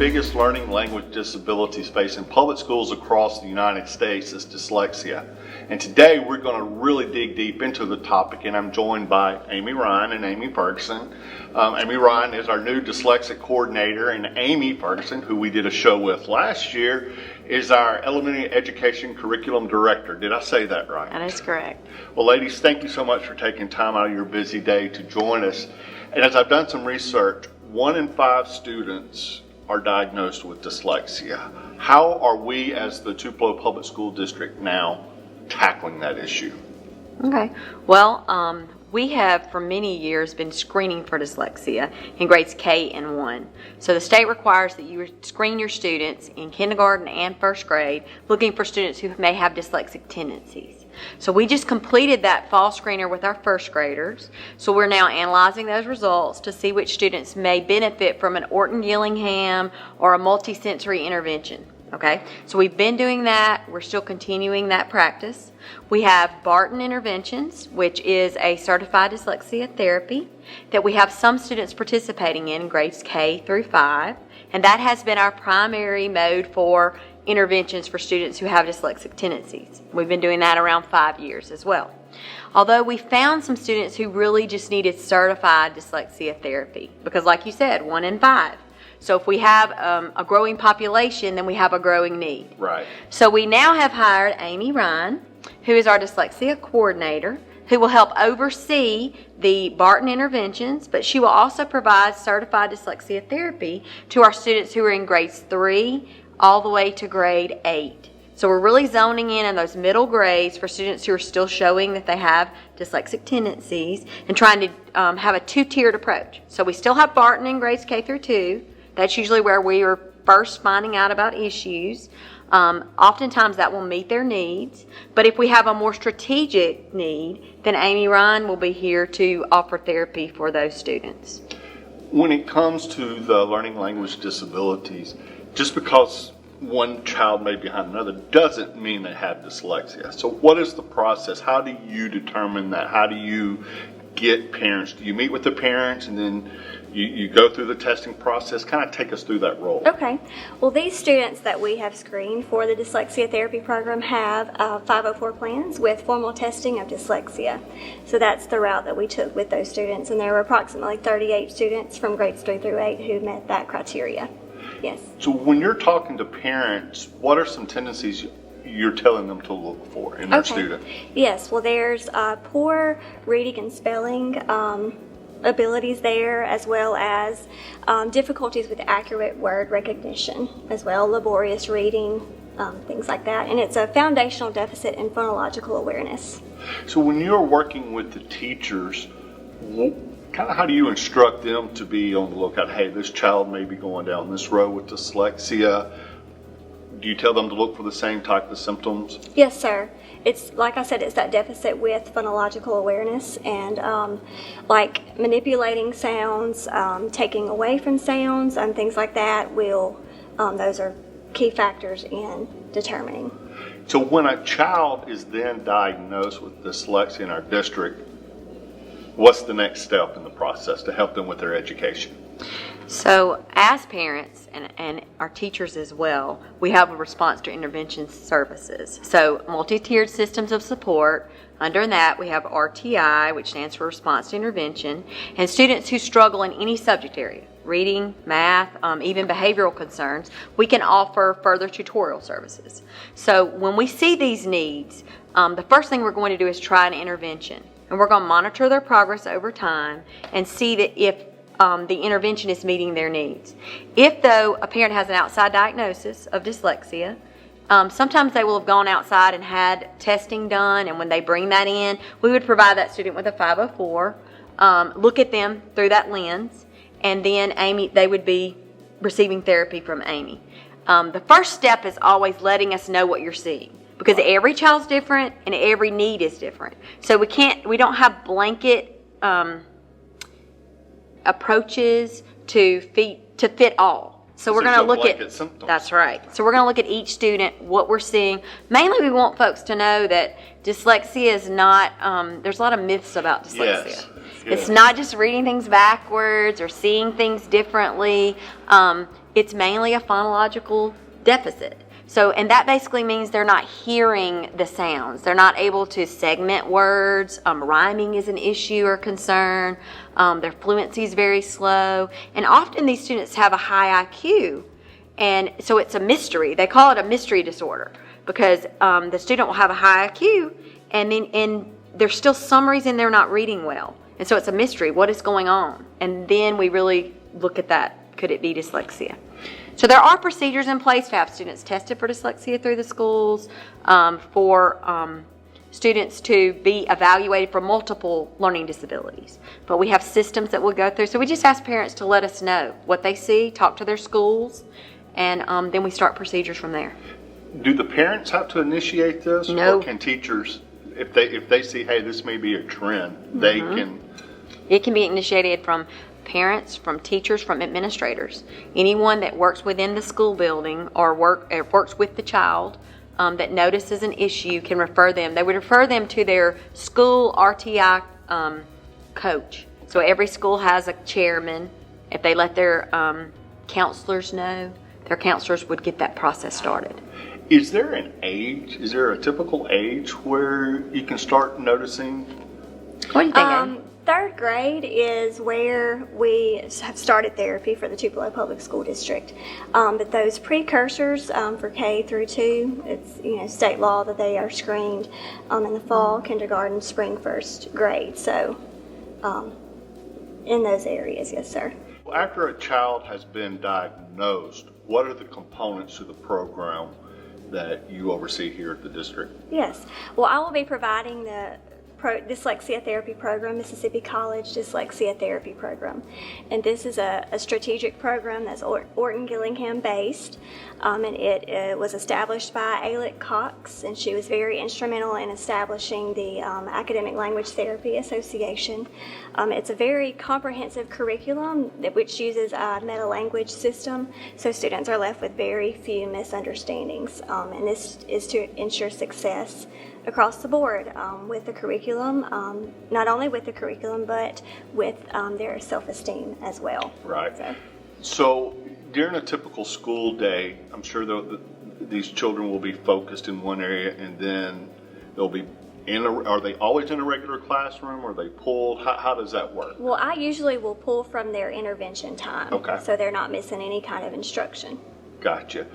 biggest learning language disabilities facing public schools across the United States is dyslexia. And today we're going to really dig deep into the topic, and I'm joined by Amy Rhyne and Amy Ferguson. Amy Rhyne is our new dyslexic coordinator, and Amy Ferguson, who we did a show with last year, is our elementary education curriculum director. Did I say that right? That is correct. Well, ladies, thank you so much for taking time out of your busy day to join us. And as I've done some research, 1 in 5 students are diagnosed with dyslexia. How are we as the Tupelo Public School District now tackling that issue? Okay. Well, we have for many years been screening for dyslexia in grades K and 1. So the state requires that you screen your students in kindergarten and first grade, looking for students who may have dyslexic tendencies. So we just completed that fall screener with our first graders. So we're now analyzing those results to see which students may benefit from an Orton-Gillingham or a multisensory intervention. Okay, so we've been doing that. We're still continuing that practice. We have Barton Interventions, which is a certified dyslexia therapy that we have some students participating in grades K through 5. And that has been our primary mode for interventions for students who have dyslexic tendencies. We've been doing that around 5 years as well. Although we found some students who really just needed certified dyslexia therapy because, like you said, 1 in 5. So if we have a growing population, then we have a growing need. Right. So we now have hired Amy Rhyne, who is our dyslexia coordinator, who will help oversee the Barton interventions, but she will also provide certified dyslexia therapy to our students who are in grades 3 all the way to grade 8. So we're really zoning in those middle grades for students who are still showing that they have dyslexic tendencies and trying to have a 2-tiered approach. So we still have Barton in grades K through 2. That's usually where we are first finding out about issues. Oftentimes that will meet their needs. But if we have a more strategic need, then Amy Rhyne will be here to offer therapy for those students. When it comes to the learning language disabilities, just because one child may be behind another doesn't mean they have dyslexia. So what is the process? How do you determine that? How do you get parents? Do you meet with the parents and then you go through the testing process? Kind of take us through that role. Okay. Well, these students that we have screened for the dyslexia therapy program have 504 plans with formal testing of dyslexia. So that's the route that we took with those students, and there were approximately 38 students from grades 3 through 8 who met that criteria. Yes. So when you're talking to parents, what are some tendencies you're telling them to look for in their student? Yes. Well, there's poor reading and spelling abilities there, as well as difficulties with accurate word recognition, as well, laborious reading, things like that. And it's a foundational deficit in phonological awareness. So when you're working with the teachers, kind of how do you instruct them to be on the lookout? Hey, this child may be going down this road with dyslexia. Do you tell them to look for the same type of symptoms? Yes, sir. It's, like I said, it's that deficit with phonological awareness and like manipulating sounds, taking away from sounds, and things like that those are key factors in determining. So when a child is then diagnosed with dyslexia in our district, what's the next step in the process to help them with their education? So as parents and our teachers as well, we have a response to intervention services. So multi-tiered systems of support. Under that, we have RTI, which stands for Response to Intervention, and students who struggle in any subject area, reading, math, even behavioral concerns, we can offer further tutorial services. So when we see these needs, the first thing we're going to do is try an intervention. And we're going to monitor their progress over time and see that if the intervention is meeting their needs. If, though, a parent has an outside diagnosis of dyslexia, sometimes they will have gone outside and had testing done, and when they bring that in, we would provide that student with a 504, look at them through that lens, and then they would be receiving therapy from Amy. The first step is always letting us know what you're seeing, because every child's different and every need is different. So we don't have blanket approaches to fit all. So we're going to look at symptoms. That's right. So we're going to look at each student, what we're seeing. Mainly, we want folks to know that dyslexia is not. There's a lot of myths about dyslexia. Yes. It's not just reading things backwards or seeing things differently. It's mainly a phonological deficit. So, and that basically means they're not hearing the sounds. They're not able to segment words. Rhyming is an issue or concern. Their fluency is very slow. And often these students have a high IQ. And so it's a mystery. They call it a mystery disorder because the student will have a high IQ and there's still some reason they're not reading well. And so it's a mystery. What is going on? And then we really look at that. Could it be dyslexia? So there are procedures in place to have students tested for dyslexia through the schools, for students to be evaluated for multiple learning disabilities. But we have systems that we'll go through. So we just ask parents to let us know what they see, talk to their schools, and then we start procedures from there. Do the parents have to initiate this? No. Or can teachers, if they see, hey, this may be a trend, they can? It can be initiated from parents, from teachers, from administrators. Anyone that works within the school building or works with the child that notices an issue can refer them. They would refer them to their school RTI coach. So every school has a chairman. If they let their counselors know, their counselors would get that process started. Is there an age, is there a typical age where you can start noticing? What do you think, Ann? Third grade is where we have started therapy for the Tupelo Public School District. But those precursors for K through 2, it's state law that they are screened in the fall, kindergarten, spring, first grade. So in those areas, yes, sir. After a child has been diagnosed, what are the components to the program that you oversee here at the district? Yes. Well, I will be providing the Dyslexia Therapy Program, Mississippi College Dyslexia Therapy Program. And this is a strategic program that's Orton-Gillingham based. And it was established by Ailick Cox, and she was very instrumental in establishing the Academic Language Therapy Association. It's a very comprehensive curriculum which uses a meta-language system, so students are left with very few misunderstandings. And this is to ensure success across the board with the curriculum, not only with the curriculum, but with their self-esteem as well. Right. So during a typical school day, I'm sure these children will be focused in one area, and then they'll be are they always in a regular classroom, or are they pulled? How does that work? Well, I usually will pull from their intervention time, okay, so they're not missing any kind of instruction. Gotcha.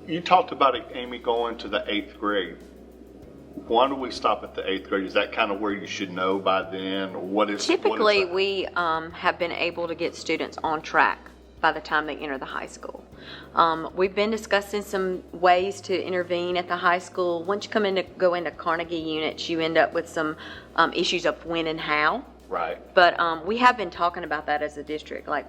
You talked about it, Amy, going to the 8th grade. Why do we stop at the 8th grade? Is that kind of where you should know by then? Or what is Typically, we have been able to get students on track by the time they enter the high school. We've been discussing some ways to intervene at the high school. Once you go into Carnegie units, you end up with some issues of when and how. Right. But we have been talking about that as a district, like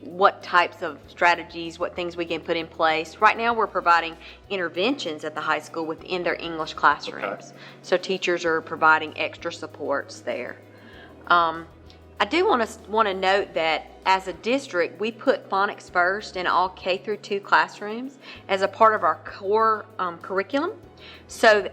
what types of strategies, what things we can put in place. Right now we're providing interventions at the high school within their English classrooms. Okay. So teachers are providing extra supports there. I do want to note that as a district, we put phonics first in all K through 2 classrooms as a part of our core curriculum.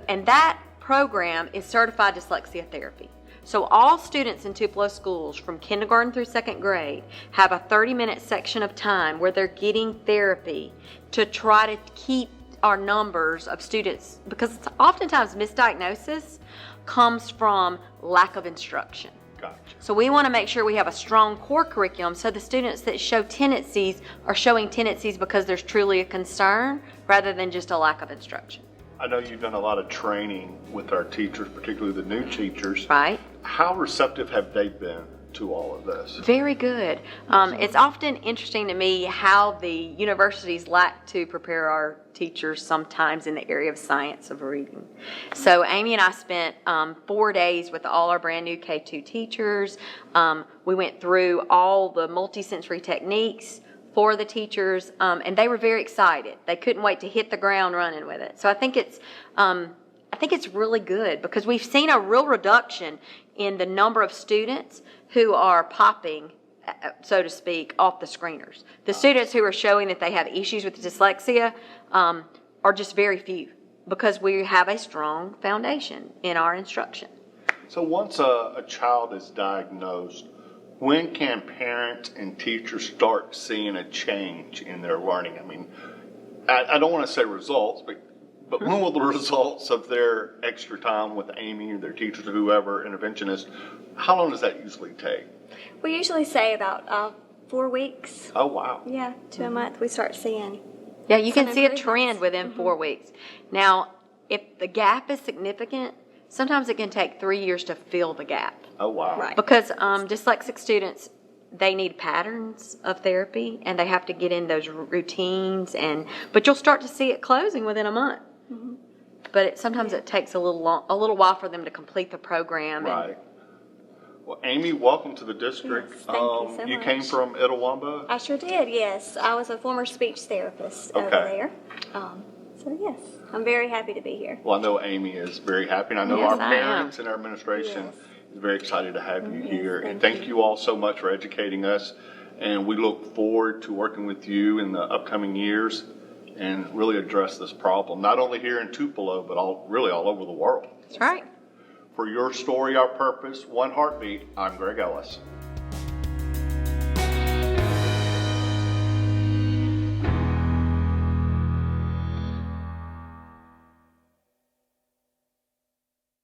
And that program is certified dyslexia therapy. So all students in Tupelo schools from kindergarten through 2nd grade have a 30-minute section of time where they're getting therapy to try to keep our numbers of students, because oftentimes misdiagnosis comes from lack of instruction. Gotcha. So we want to make sure we have a strong core curriculum so the students that show tendencies are showing tendencies because there's truly a concern rather than just a lack of instruction. I know you've done a lot of training with our teachers, particularly the new teachers. Right. How receptive have they been to all of this? Very good. It's often interesting to me how the universities lack to prepare our teachers sometimes in the area of science of reading. So Amy and I spent 4 days with all our brand new K2 teachers. We went through all the multisensory techniques for the teachers, and they were very excited. They couldn't wait to hit the ground running with it. So I think it's really good because we've seen a real reduction in the number of students who are popping, so to speak, off the screeners. The students who are showing that they have issues with dyslexia are just very few because we have a strong foundation in our instruction. So once a child is diagnosed, when can parents and teachers start seeing a change in their learning? I mean, I don't want to say results, but when will the results of their extra time with Amy or their teachers or whoever, interventionist, how long does that usually take? We usually say about 4 weeks. Oh, wow. Yeah, to a month we start seeing. Yeah, you can Some see a improvements. trend within 4 weeks. Now, if the gap is significant, sometimes it can take 3 years to fill the gap. Oh, wow. Right. Because dyslexic students, they need patterns of therapy, and they have to get in those routines. But you'll start to see it closing within a month. But sometimes it takes a little while for them to complete the program. Right. Well, Amy, welcome to the district. Yes, thank you so You much. came from Itawamba? I sure did, yes. I was a former speech therapist over Okay. there. So yes, I'm very happy to be here. Well, I know Amy is very happy, and I know Yes, our I am. parents and our administration Yes. is very excited to have you Yes, here. And thank thank you all so much for educating us. And we look forward to working with you in the upcoming years and really address this problem, not only here in Tupelo, but really all over the world. That's right. For your story, our purpose, one heartbeat, I'm Greg Ellis.